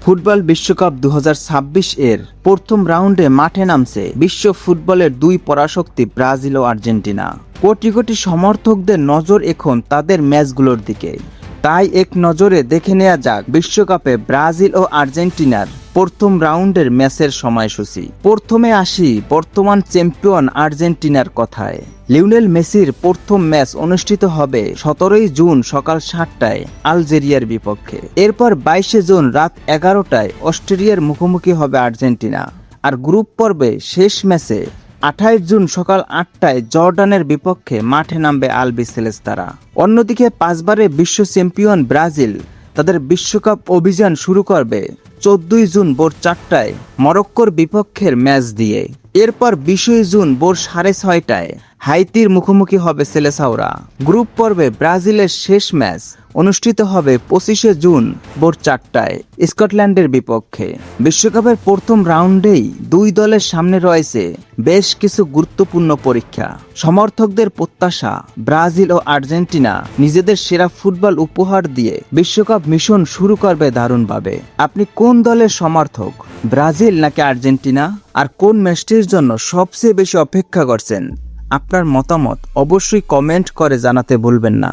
Football বিশ্বকাপ 2026 এর প্রথম রাউন্ডে মাঠে নামছে বিশ্ব ফুটবলের দুই পরাশক্তি ব্রাজিল ও আর্জেন্টিনা। কোটি কোটি সমর্থকদের নজর এখন তাদের ম্যাচগুলোর দিকে। তাই এক নজরে দেখে নেওয়া যাক বিশ্বকাপে ব্রাজিল ও আর্জেন্টিনার প্রথম রাউন্ডের ম্যাচের সময়সূচি। প্রথমে আসি বর্তমান চ্যাম্পিয়ন আর্জেন্টিনার কথায়। লিওনেল মেসির প্রথম ম্যাচ অনুষ্ঠিত হবে 17 জুন সকাল 7টায় আলজেরিয়ার বিপক্ষে। এরপর 22 জুন রাত 11টায় অস্ট্রেলিয়ার মুখোমুখি হবে আর্জেন্টিনা। আর গ্রুপ পর্বে শেষ ম্যাচে 28 জুন সকাল 8টায় জর্ডানের বিপক্ষে মাঠে নামবে আলবিসেলেস্তারা। অন্যদিকে 5 বারের বিশ্ব চ্যাম্পিয়ন ব্রাজিল তাদের বিশ্বকাপ অভিযান শুরু করবে 14 জুন ভোর 4টায় মরক্কোর বিপক্ষের ম্যাচ দিয়ে। এরপর 20 জুন ভোর 6:30টায় হাইতির মুখোমুখি হবে সেলেসাওরা। গ্রুপ পর্বে ব্রাজিলের শেষ ম্যাচ অনুষ্ঠিত হবে 25 জুন ভোর 4টায় স্কটল্যান্ডের বিপক্ষে। বিশ্বকাপের প্রথম রাউন্ডেই দুই দলের সামনে রয়েছে বেশ কিছু গুরুত্বপূর্ণ পরীক্ষা। সমর্থকদের প্রত্যাশা ব্রাজিল ও আর্জেন্টিনা নিজেদের সেরা ফুটবল উপহার দিয়ে বিশ্বকাপ মিশন শুরু করবে দারুণভাবে। আপনি কোন দলের সমর্থক, ব্রাজিল নাকি আর্জেন্টিনা? আর কোন ম্যাচটির জন্য সবচেয়ে বেশি অপেক্ষা করছেন? আপনার মতামত অবশ্যই কমেন্ট করে জানাতে ভুলবেন না।